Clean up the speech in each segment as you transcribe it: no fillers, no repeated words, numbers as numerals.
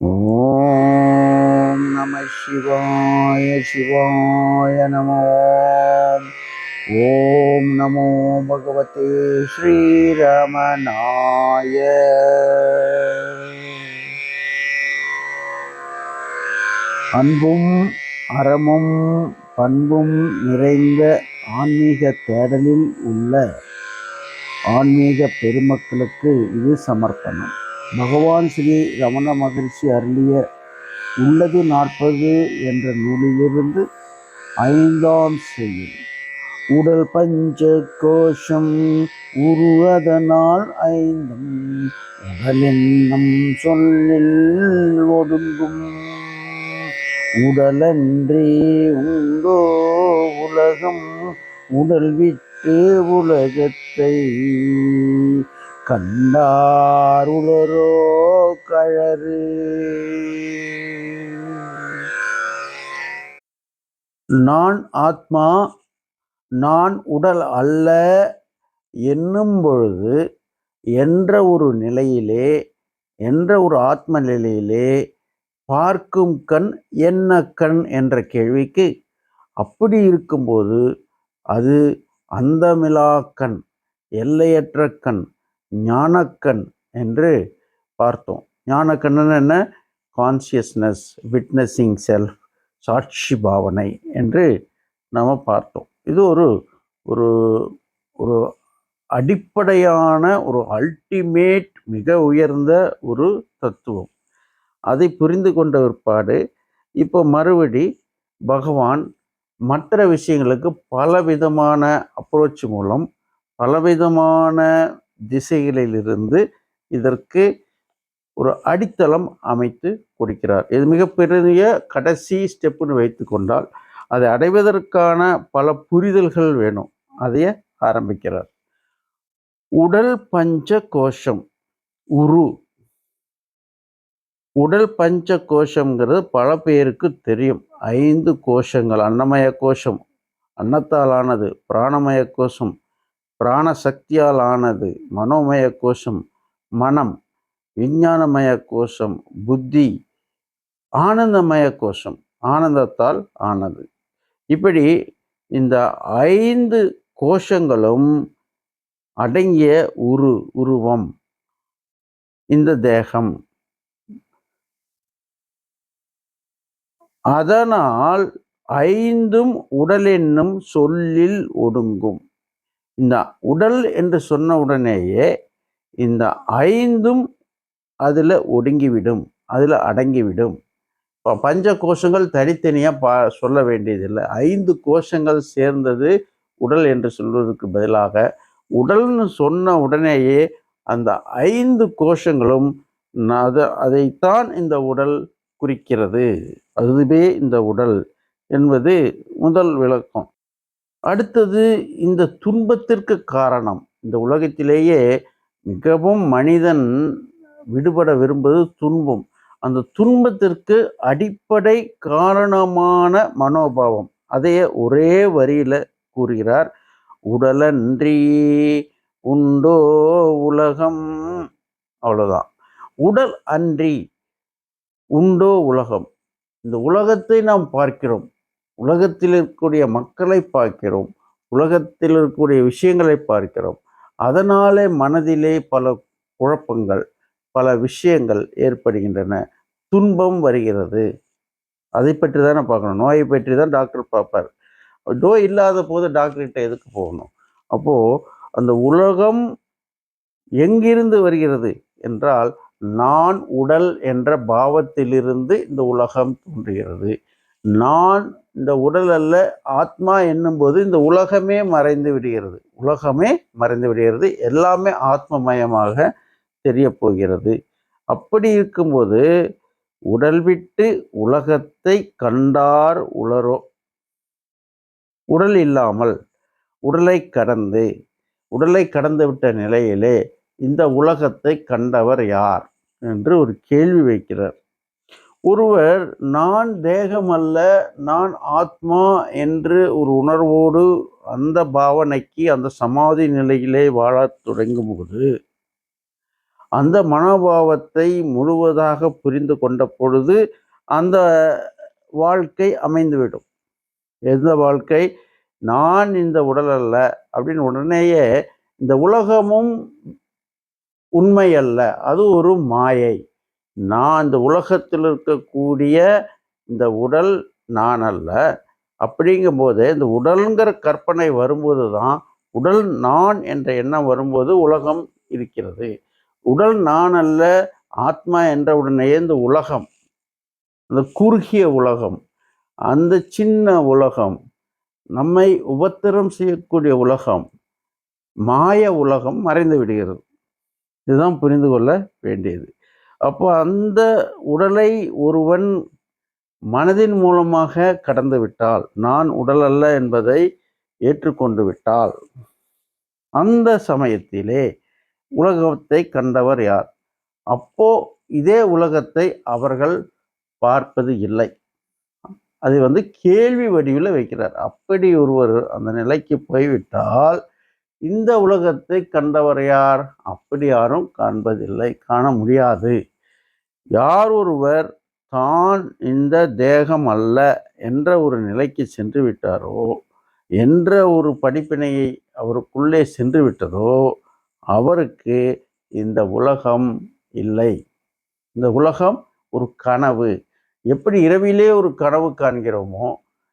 ஓம் நம சிவாய சிவாய நமோ. ஓம் நமோ பகவதே ஸ்ரீரமணாய. அன்பும் அறமும் பண்பும் நிறைந்த ஆன்மீக தேடலில் உள்ள ஆன்மீக பெருமக்களுக்கு இது சமர்ப்பணம். பகவான் ஸ்ரீ ரமண மகரிஷி அருளிய உள்ளது 40 என்ற நூலிலிருந்து 5ஆம் செய்யுள். உடல் பஞ்ச கோஷம் உருவதனால் ஐந்தும் உடலென்னும் சொல்லில் ஒடுங்கும். உடலன்றி உண்டோ உலகம், உடல் விட்டு உலகத்தை கண்டார் உளரோ கழறு. நான் ஆத்மா, நான் உடல் அல்ல என்னும் பொழுது என்ற ஒரு நிலையிலே, என்ற ஒரு ஆத்ம நிலையிலே பார்க்கும் கண் என்ன கண் என்ற கேள்விக்கு அப்படி இருக்கும்போது அது அந்தமிலா கண், எல்லையற்ற கண், ஞானக்கண் என்று பார்த்தோம். ஞானக்கண்ணன் என்ன? கான்சியஸ்னஸ், விட்னஸிங் செல்ஃப், சாட்சி பாவனை என்று நாம் பார்த்தோம். இது ஒரு ஒரு ஒரு அடிப்படையான ஒரு அல்டிமேட் மிக உயர்ந்த ஒரு தத்துவம். அதை புரிந்து கொண்ட பிற்பாடு இப்போ மறுபடி பகவான் மற்ற விஷயங்களுக்கு பலவிதமான அப்ரோச் மூலம் பலவிதமான திசைகளிலிருந்து இதற்கு ஒரு அடித்தளம் அமைத்து கொடுக்கிறார். இது மிகப்பெரிய கடைசி ஸ்டெப்புன்னு வைத்து கொண்டால் அதை அடைவதற்கான பல புரிதல்கள் வேணும். அதைய ஆரம்பிக்கிறார். உடல் பஞ்ச கோஷம் உரு. உடல் பஞ்ச கோஷங்கிறது பல பேருக்கு தெரியும். 5 கோஷங்கள். அன்னமய கோஷம் அன்னத்தால் ஆனது, பிராணமய கோஷம் பிராண சக்தியால் ஆனது, மனோமய கோஷம் மனம், விஞ்ஞானமய கோஷம் புத்தி, ஆனந்தமய கோஷம் ஆனந்தத்தால் ஆனது. இப்படி இந்த 5 கோஷங்களும் அடங்கிய உருவம் இந்த தேகம். அதனால் 5ம் உடல் என்னும் சொல்லில் ஒடுங்கும். இந்த உடல் என்று சொன்ன உடனேயே இந்த 5ம் அதில் ஒடுங்கிவிடும், அதில் அடங்கிவிடும். பஞ்ச கோஷங்கள் தனித்தனியாக சொல்ல வேண்டியதில்லை. 5 கோஷங்கள் சேர்ந்தது உடல் என்று சொல்வதற்கு பதிலாக உடல்னு சொன்ன உடனேயே அந்த 5 கோஷங்களும் அதைத்தான் இந்த உடல் குறிக்கிறது. அதுவே இந்த உடல் என்பது முதல் விளக்கம். அடுத்தது, இந்த துன்பத்திற்கு காரணம். இந்த உலகத்திலேயே மிகவும் மனிதன் விடுபட விரும்புவது துன்பம். அந்த துன்பத்திற்கு அடிப்படை காரணமான மனோபாவம். அதையே ஒரே வரியில கூறுகிறார். உடலன்றி உண்டோ உலகம். அவ்வளவுதான். உடல் அன்றி உண்டோ உலகம். இந்த உலகத்தை நாம் பார்க்கிறோம், உலகத்தில் இருக்கக்கூடிய மக்களை பார்க்கிறோம், உலகத்தில் இருக்கக்கூடிய விஷயங்களை பார்க்கிறோம். அதனாலே மனதிலே பல குழப்பங்கள், பல விஷயங்கள் ஏற்படுகின்றன, துன்பம் வருகிறது. அதை பற்றி தானே பார்க்கணும். நோயை பற்றி தான் டாக்டர் பார்ப்பார். நோய் இல்லாத போது டாக்டர்கிட்ட எதுக்கு போகணும்? அப்போது அந்த உலகம் எங்கிருந்து வருகிறது என்றால், நான் உடல் என்ற பாவத்திலிருந்து இந்த உலகம் தோன்றுகிறது. நான் இந்த உடல் அல்ல, ஆத்மா என்னும்போது இந்த உலகமே மறைந்து விடுகிறது. உலகமே மறைந்து விடுகிறது. எல்லாமே ஆத்மமயமாக தெரிய போகிறது. அப்படி இருக்கும்போது உடல் விட்டு உலகத்தை கண்டார் உளரோ. உடல் இல்லாமல் உடலை கடந்து விட்ட நிலையிலே இந்த உலகத்தை கண்டவர் யார் என்று ஒரு கேள்வி வைக்கிறார். ஒருவர் நான் தேகம் அல்ல, நான் ஆத்மா என்று ஒரு உணர்வோடு அந்த பாவனைக்கு, அந்த சமாதி நிலையிலே வாழத் தொடங்கும் போது அந்த மனோபாவத்தை முழுவதாக புரிந்து கொண்ட பொழுது அந்த வாழ்க்கை அமைந்துவிடும். எந்த வாழ்க்கை? நான் இந்த உடல் அல்ல அப்படின்னு உடனேயே இந்த உலகமும் உண்மை அல்ல, அது ஒரு மாயை. நான் இந்த உலகத்தில் இருக்கக்கூடிய இந்த உடல் நான் அல்ல. அப்படிங்கும்போது இந்த உடல்ங்கிற கற்பனை வரும்போது தான், உடல் நான் என்ற எண்ணம் வரும்போது உலகம் இருக்கிறது. உடல் நான் அல்ல, ஆத்மா என்ற உடனேயே இந்த உலகம், அந்த குறுகிய உலகம், அந்த சின்ன உலகம், நம்மை உபத்திரம் செய்யக்கூடிய உலகம், மாய உலகம் மறைந்து விடுகிறது. இதுதான் புரிந்து கொள்ள வேண்டியது. அப்போ அந்த உடலை ஒருவன் மனதின் மூலமாக கடந்து விட்டால், நான் உடல் அல்ல என்பதை ஏற்றுக்கொண்டு விட்டால், அந்த சமயத்திலே உலகத்தை கண்டவர் யார்? அப்போ இதே உலகத்தை அவர்கள் பார்ப்பது இல்லை. அதை கேள்வி வடிவில் வைக்கிறார். அப்படி ஒருவர் அந்த நிலைக்கு போய்விட்டால் இந்த உலகத்தை கண்டவர் யார்? அப்படி யாரும் காண்பதில்லை, காண முடியாது. யார் ஒருவர் தான் இந்த தேகம் அல்ல என்ற ஒரு நிலைக்கு சென்று விட்டாரோ, என்ற ஒரு படிப்பினையை அவருக்குள்ளே சென்று விட்டதோ, அவருக்கு இந்த உலகம் இல்லை. இந்த உலகம் ஒரு கனவு. எப்படி இரவிலே ஒரு கனவு காண்கிறோமோ,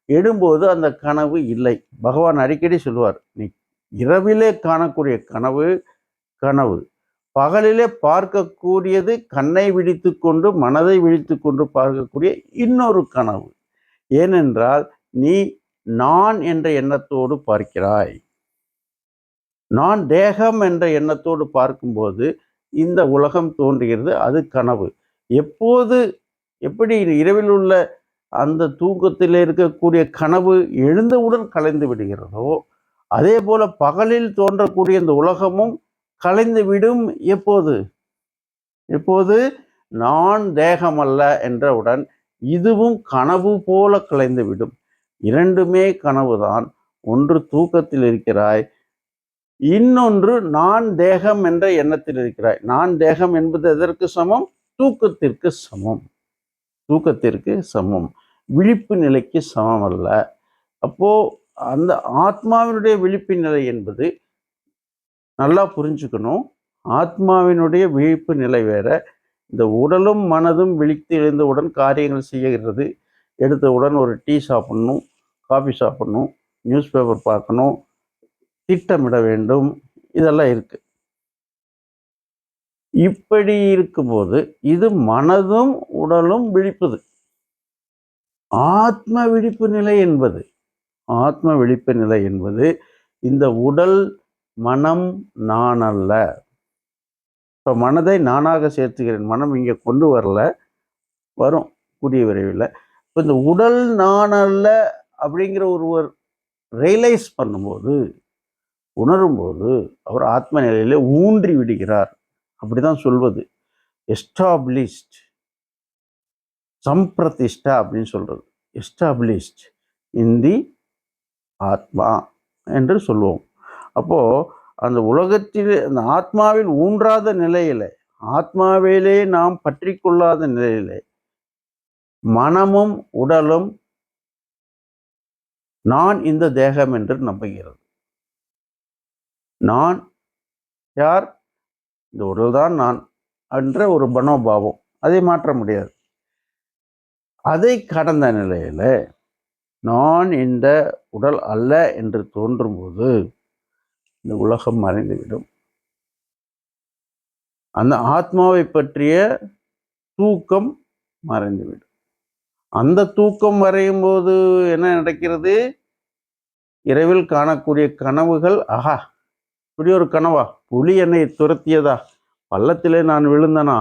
எழும்போது அந்த கனவு இல்லை. பகவான் அடிக்கடி சொல்லுவார், நீ இரவிலே காணக்கூடிய கனவு கனவு, பகலிலே பார்க்கக்கூடியது கண்ணை விழித்து கொண்டு மனதை விழித்து கொண்டு பார்க்கக்கூடிய இன்னொரு கனவு. ஏனென்றால் நீ நான் என்ற எண்ணத்தோடு பார்க்கிறாய். நான் தேகம் என்ற எண்ணத்தோடு பார்க்கும்போது இந்த உலகம் தோன்றுகிறது, அது கனவு. எப்படி இரவில் உள்ள அந்த தூக்கத்தில் இருக்கக்கூடிய கனவு எழுந்தவுடன் கலைந்து விடுகிறதோ, அதே போல பகலில் தோன்றக்கூடிய இந்த உலகமும் கலைந்து விடும். எப்போது நான் தேகமல்ல என்றவுடன் இதுவும் கனவு போல கலைந்து விடும். இரண்டுமே கனவுதான். ஒன்று தூக்கத்தில் இருக்கிறாய், இன்னொன்று நான் தேகம் என்ற எண்ணத்தில் இருக்கிறாய். நான் தேகம் என்பது எதற்கு சமம்? தூக்கத்திற்கு சமம். தூக்கத்திற்கு சமம், விழிப்பு நிலைக்கு சமம் அல்ல. அப்போ அந்த ஆத்மாவினுடைய விழிப்பு நிலை என்பது நல்லா புரிஞ்சுக்கணும். ஆத்மாவினுடைய விழிப்பு நிலை வேற. இந்த உடலும் மனதும் விழித்து எழுந்தவுடன் காரியங்கள் செய்கிறது. எடுத்தவுடன் ஒரு டீ சாப்பிடணும், காஃபி சாப்பிடணும், நியூஸ் பேப்பர் பார்க்கணும், திட்டமிட வேண்டும், இதெல்லாம் இருக்கு. இப்படி இருக்கும்போது இது மனதும் உடலும் விழிப்பது. ஆத்ம விழிப்பு நிலை என்பது இந்த உடல் மனம் நான் அல்ல. இப்போ மனதை நானாக சேர்த்துக்கிறேன். மனம் இங்கே கொண்டு வரும் கூடிய விரைவில். இப்போ இந்த உடல் நான் அல்ல அப்படிங்கிற ஒருவர் ரியலைஸ் பண்ணும்போது, உணரும்போது அவர் ஆத்ம நிலையிலே ஊன்றி விடுகிறார். அப்படிதான் சொல்வது. எஸ்டாப்ளிஷ்ட், சம்பிரதிஷ்டா அப்படின்னு சொல்றது. எஸ்டாப்ளிஷ்ட் இன் தி ஆத்மா என்று சொல்லுவோம். அப்போ அந்த உலகத்தில் அந்த ஆத்மாவில் ஊன்றாத நிலையில, ஆத்மாவிலே நாம் பற்றி கொள்ளாத நிலையிலே மனமும் உடலும் நான் இந்த தேகம் என்று நம்புகிறது. நான் யார்? இந்த உடல் தான் நான் என்ற ஒரு மனோபாவம், அதை மாற்ற முடியாது. அதை கடந்த நிலையில நான் இந்த உடல் அல்ல என்று தோன்றும்போது இந்த உலகம் மறைந்துவிடும். அந்த ஆத்மாவை பற்றிய தூக்கம் மறைந்துவிடும். அந்த தூக்கம் மறையும் போது என்ன நடக்கிறது? இரவில் காணக்கூடிய கனவுகள், ஆஹா இப்படி ஒரு கனவா, புலி என்னை துரத்தியதா, பள்ளத்திலே நான் விழுந்தனா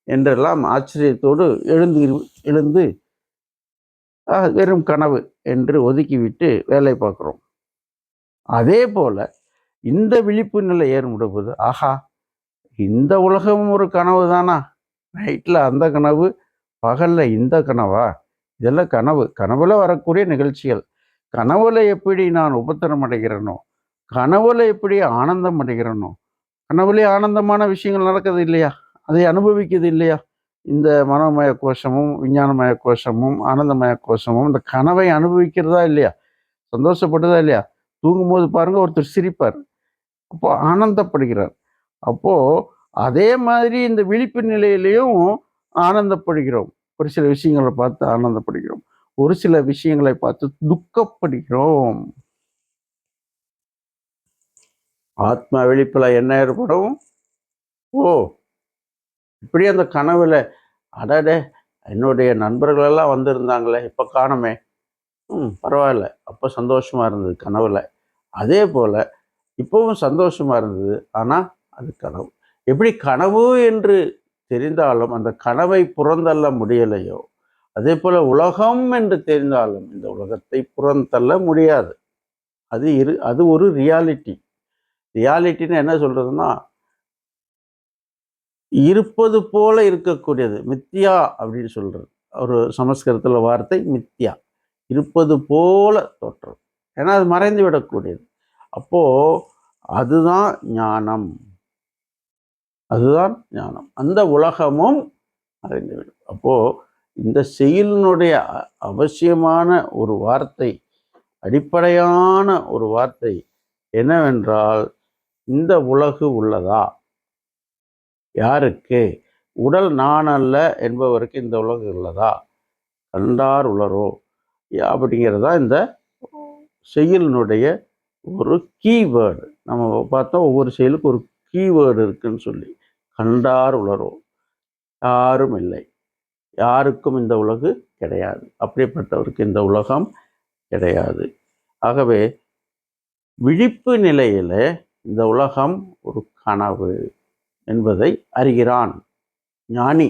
என்றெல்லாம் ஆச்சரியத்தோடு எழுந்து வெறும் கனவு என்று ஒதுக்கிவிட்டு வேலை பார்க்குறோம். அதே போல இந்த விழிப்பு நிலை ஏற்படும்போது, ஆஹா இந்த உலகமும் ஒரு கனவு தானா, நைட்டில் அந்த கனவு, பகல்ல இந்த கனவா, இதெல்லாம் கனவு. கனவுல வரக்கூடிய நிகழ்ச்சிகள். கனவுல எப்படி நான் உபத்திரம் அடைகிறேனோ, கனவுல எப்படி ஆனந்தம் அடைகிறேனோ, கனவுலே ஆனந்தமான விஷயங்கள் நடக்குது இல்லையா? அதை அனுபவிக்குது இல்லையா? இந்த மனோமய கோஷமும், விஞ்ஞானமய கோஷமும், ஆனந்தமய கோஷமும் இந்த கனவை அனுபவிக்கிறதா இல்லையா? சந்தோஷப்படுதா இல்லையா? தூங்கும்போது பாருங்க ஒருத்தர் சிரிப்பார். அப்போ ஆனந்தப்படுகிறார். அப்போ அதே மாதிரி இந்த விழிப்பு நிலையிலையும் ஆனந்தப்படுகிறோம். ஒரு சில விஷயங்கள பார்த்து ஆனந்தப்படுகிறோம். ஒரு சில விஷயங்களை பார்த்து துக்கப்படுகிறோம். ஆத்மா விழிப்புல என்ன ஏற்படும்? ஓ! இப்படி அந்த கனவுல, அடடே! என்னுடைய நண்பர்கள் எல்லாம் வந்திருந்தாங்களே! இப்ப காணோமே! பரவாயில்ல. அப்ப சந்தோஷமா இருந்தது கனவுல. அதே போல இப்பவும் சந்தோஷமா இருந்தது. ஆனா, அது கனவு. எப்படி கனவு என்று தெரிந்தாலும் அந்த கனவை புறந்தள்ள முடியலையோ, அதே போல உலகம் என்று தெரிந்தாலும் இந்த உலகத்தை புறந்தள்ள முடியாது. அது ஒரு ரியாலிட்டி. ரியாலிட்டின்னு என்ன சொல்றதுன்னா, இருப்பது போல இருக்கக்கூடியது. மித்யா அப்படின்னு சொல்றது. ஒரு சமஸ்கிருதத்துல வார்த்தை மித்யா. இருப்பது போல தோற்றம். ஏன்னா அது மறைந்து விடக்கூடியது. அப்போ அதுதான் ஞானம். அதுதான் ஞானம். அந்த உலகமும் மறைந்துவிடும். அப்போ இந்த செயலினுடைய அவசியமான ஒரு வார்த்தை, அடிப்படையான ஒரு வார்த்தை என்னவென்றால், இந்த உலகு உள்ளதா? யாருக்கு? உடல் நான் அல்ல என்பவருக்கு இந்த உலகு உள்ளதா? கண்டார் உளரோ அப்படிங்கிறது தான் இந்த செயலினுடைய ஒரு கீவேர்டு. நம்ம பார்த்தோம் ஒவ்வொரு செயலுக்கு ஒரு கீவேர்டு இருக்குன்னு சொல்லி. கண்டார் உளரோ, யாரும் இல்லை. யாருக்கும் இந்த உலகு கிடையாது. அப்படிப்பட்டவருக்கு இந்த உலகம் கிடையாது. ஆகவே விழிப்பு நிலையில இந்த உலகம் ஒரு கனவு என்பதை அறிகிறான் ஞானி.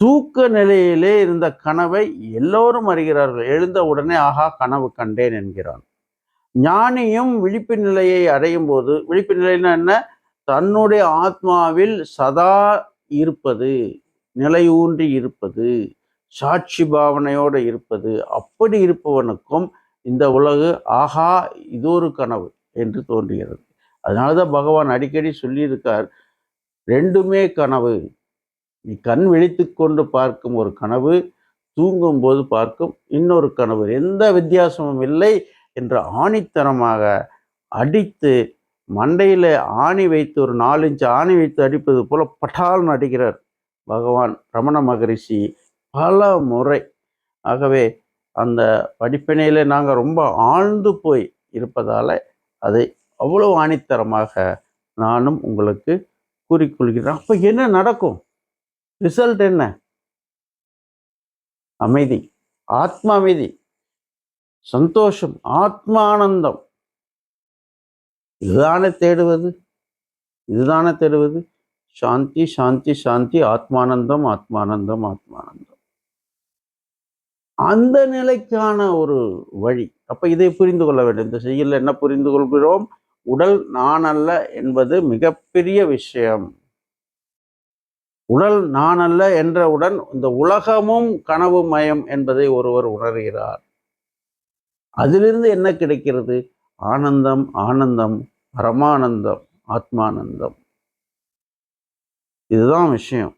தூக்க நிலையிலே இருந்த கனவை எல்லோரும் அறிகிறார்கள். எழுந்த உடனே ஆஹா கனவு கண்டேன் என்கிறான். ஞானியும் விழிப்பு நிலையை அடையும் போது, விழிப்பு நிலைன்னா என்ன? தன்னுடைய ஆத்மாவில் சதா இருப்பது, நிலையூன்றி இருப்பது, சாட்சி பாவனையோடு இருப்பது. அப்படி இருப்பவனுக்கும் இந்த உலகு ஆஹா இது ஒரு கனவு என்று தோன்றுகிறது. அதனாலதான் பகவான் அடிக்கடி சொல்லியிருக்கார், ரெண்டுமே கனவு. நீ கண் விழித்து கொண்டு பார்க்கும் ஒரு கனவு, தூங்கும் போது பார்க்கும் இன்னொரு கனவு, எந்த வித்தியாசமும் இல்லை என்று ஆணித்தனமாக அடித்து, மண்டையில் ஆணி வைத்து, ஒரு 4 இன்ச் ஆணி வைத்து அடிப்பது போல பட்டால்னு அடிக்கிறார் பகவான் ரமண மகரிஷி பல முறை. ஆகவே அந்த படிப்பினையில் நாங்கள் ரொம்ப ஆழ்ந்து போய் இருப்பதால் அதை அவ்வளோ ஆணித்தரமாக நானும் உங்களுக்கு கூறிக்கொள்கிறேன். அப்போ என்ன நடக்கும்? ரிசல்ட் என்ன? அமைதி, ஆத்ம அமைதி, சந்தோஷம், ஆத்மானந்தம். இதுதானே தேடுவது, இதுதானே தேடுவது. சாந்தி சாந்தி சாந்தி, ஆத்மானந்தம் ஆத்மானந்தம் ஆத்மானந்தம். அந்த நிலைக்கான ஒரு வழி. அப்ப இதை புரிந்து கொள்ள வேண்டும். இந்த செயலில் என்ன புரிந்து கொள்கிறோம்? உடல் நான் அல்ல என்பது மிகப்பெரிய விஷயம். உடல் நான் அல்ல என்றவுடன் இந்த உலகமும் கனவு மயம் என்பதை ஒருவர் உணர்கிறார். அதிலிருந்து என்ன கிடைக்கிறது? ஆனந்தம், ஆனந்தம், பரமானந்தம், ஆத்மானந்தம். இதுதான் விஷயம்.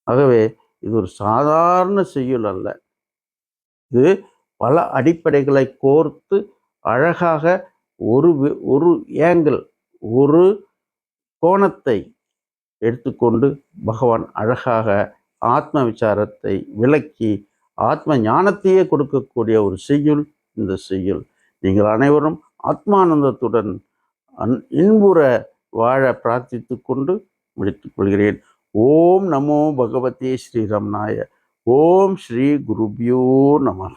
ஆகவே இது ஒரு சாதாரண செய்யுள் அல்ல. இது பல அடிப்படைகளை கோர்த்து அழகாக ஒரு ஏங்கிள், ஒரு கோணத்தை எடுத்துக்கொண்டு பகவான் அழகாக ஆத்ம விசாரத்தை விளக்கி ஆத்ம ஞானத்தையே கொடுக்கக்கூடிய ஒரு செய்யுள் இந்த செய்யுள். நீங்கள் அனைவரும் ஆத்மானந்தத்துடன் இன்புற வாழ பிரார்த்தித்து கொண்டு முடித்துக் கொள்கிறேன். ஓம் நமோ பகவதே ஸ்ரீரமணாய. ஓம் ஸ்ரீ குருபியோ நமஹ.